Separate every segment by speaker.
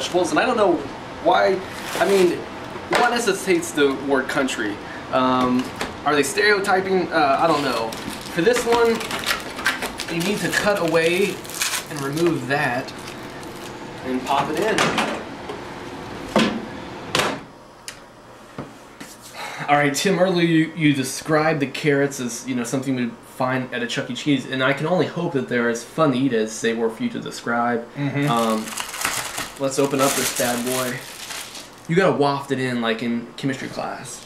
Speaker 1: vegetables, and I don't know why. I mean, what necessitates the word country? Are they stereotyping? I don't know. For this one, you need to cut away and remove that and pop it in. All right, Tim, earlier you described the carrots as, you know, something we'd find at a Chuck E. Cheese, and I can only hope that they're as fun to eat as they were for you to describe. Let's open up this bad boy. You gotta waft it in like in chemistry class.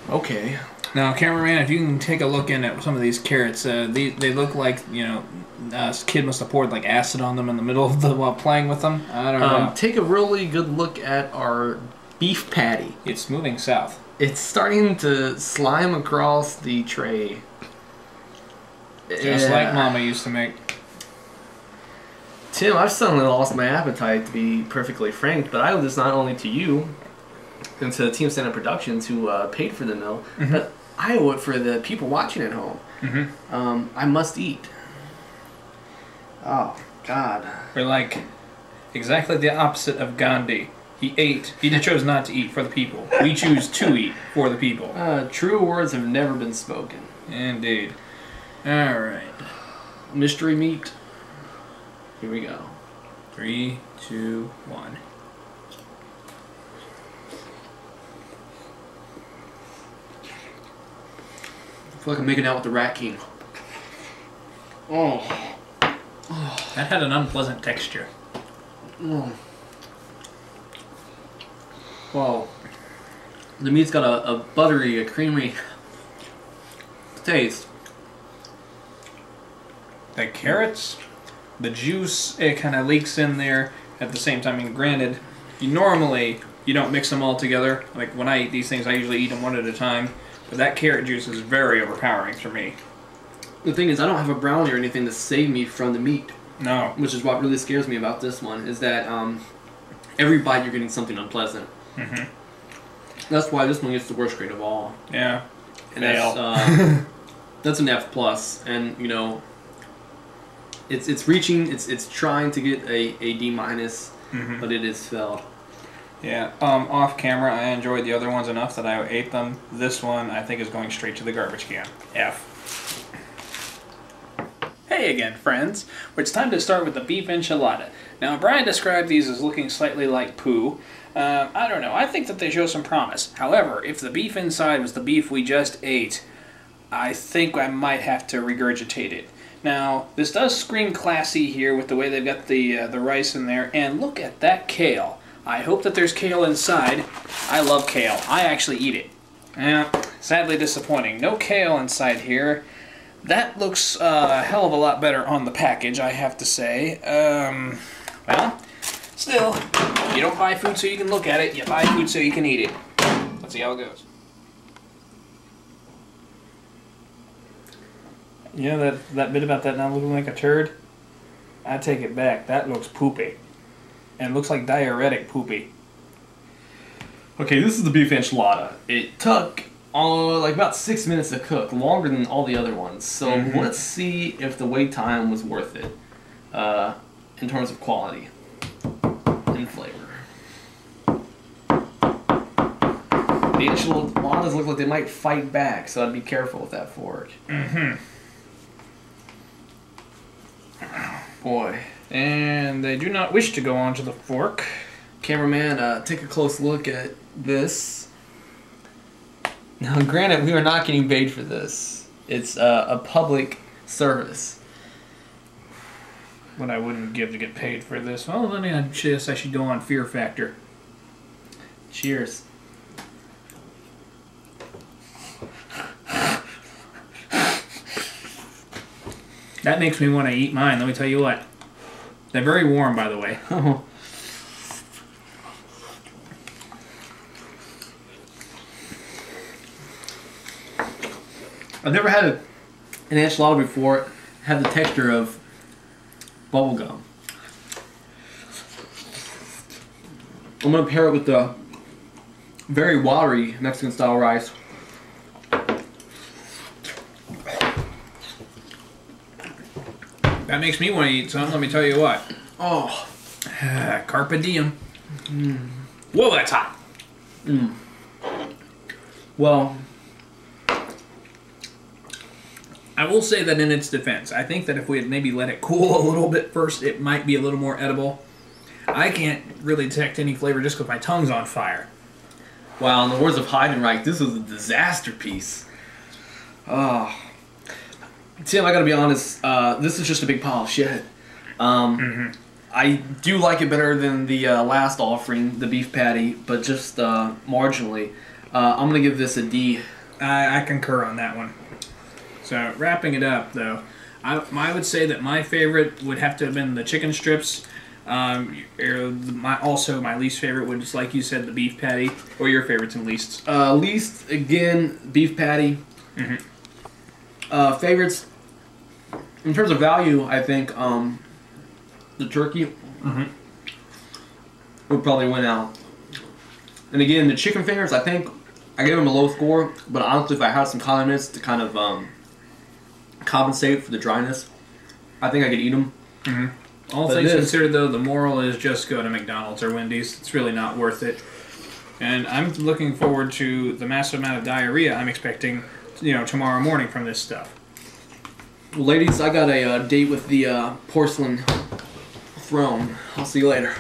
Speaker 1: Okay.
Speaker 2: Now, cameraman, if you can take a look in at some of these carrots, they look like, you know, this kid must have poured like acid on them in the middle of the while playing with them. I don't know.
Speaker 1: Take a really good look at our beef patty.
Speaker 2: It's moving south.
Speaker 1: It's starting to slime across the tray.
Speaker 2: Just like Mama used to make.
Speaker 1: Tim, I've suddenly lost my appetite, to be perfectly frank, but I owe this not only to you and to Team Stand-Up Productions who paid for the meal, but I owe it for the people watching at home. I must eat. Oh, God.
Speaker 2: We're like exactly the opposite of Gandhi. He ate. He chose not to eat for the people. We choose to eat for the people.
Speaker 1: True words have never been spoken.
Speaker 2: Indeed. All right.
Speaker 1: Mystery meat. Here we go.
Speaker 2: 3, 2, 1.
Speaker 1: I feel like I'm making out with the Rat King. Oh.
Speaker 2: That had an unpleasant texture.
Speaker 1: Well, the meat's got a buttery, a creamy taste.
Speaker 2: The carrots, the juice, it kind of leaks in there at the same time. And granted, you don't mix them all together. Like when I eat these things, I usually eat them one at a time. But that carrot juice is very overpowering for me.
Speaker 1: The thing is, I don't have a brownie or anything to save me from the meat.
Speaker 2: No.
Speaker 1: Which is what really scares me about this one, is that every bite you're getting something unpleasant. That's why this one gets the worst grade of all.
Speaker 2: Yeah.
Speaker 1: And that's an F+, and you know, it's reaching, it's trying to get a D-, but it is failed.
Speaker 2: Yeah. Off camera, I enjoyed the other ones enough that I ate them. This one, I think, is going straight to the garbage can. F. Hey again, friends. It's time to start with the beef enchilada. Now, Brian described these as looking slightly like poo. I don't know. I think that they show some promise. However, if the beef inside was the beef we just ate, I think I might have to regurgitate it. Now, this does scream classy here with the way they've got the rice in there. And look at that kale. I hope that there's kale inside. I love kale. I actually eat it. Sadly disappointing. No kale inside here. That looks a hell of a lot better on the package, I have to say. Well, still, you don't buy food so you can look at it. You buy food so you can eat it. Let's see how it goes. You know that bit about that not looking like a turd? I take it back. That looks poopy. And it looks like diuretic poopy.
Speaker 1: Okay, this is the beef enchilada. It took like about 6 minutes to cook, longer than all the other ones. So let's see if the wait time was worth it in terms of quality and flavor. The enchiladas look like they might fight back, so I'd be careful with that fork. Boy.
Speaker 2: And they do not wish to go onto the fork.
Speaker 1: Cameraman, take a close look at this. Now, granted, we are not getting paid for this. It's a public service.
Speaker 2: What I wouldn't give to get paid for this. Well, then I guess I should go on Fear Factor.
Speaker 1: Cheers.
Speaker 2: That makes me want to eat mine, let me tell you what. They're very warm, by the way.
Speaker 1: I've never had an enchilada before. It had the texture of bubble gum. I'm going to pair it with the very watery Mexican-style rice.
Speaker 2: That makes me want to eat some, let me tell you what.
Speaker 1: Oh.
Speaker 2: Carpe diem. Whoa, that's hot.
Speaker 1: Well,
Speaker 2: I will say that in its defense, I think that if we had maybe let it cool a little bit first, it might be a little more edible. I can't really detect any flavor just because my tongue's on fire.
Speaker 1: wow, in the words of Heidenreich, this is a disaster piece. Tim, I gotta be honest, this is just a big pile of shit. I do like it better than the last offering, the beef patty, but just marginally. I'm gonna give this a D.
Speaker 2: I concur on that one. So, wrapping it up, though, I would say that my favorite would have to have been the chicken strips. Also, my least favorite would, just like you said, the beef patty. Or your favorites and leasts?
Speaker 1: Least, again, beef patty. Favorites, in terms of value, I think the turkey would probably win out. And again, the chicken fingers, I think I gave them a low score, but honestly, if I had some condiments to kind of compensate for the dryness, I think I could eat them.
Speaker 2: All things considered, though, the moral is just go to McDonald's or Wendy's. It's really not worth it. And I'm looking forward to the massive amount of diarrhea I'm expecting, tomorrow morning from this stuff.
Speaker 1: Well, ladies, I got a date with the porcelain throne. I'll see you later.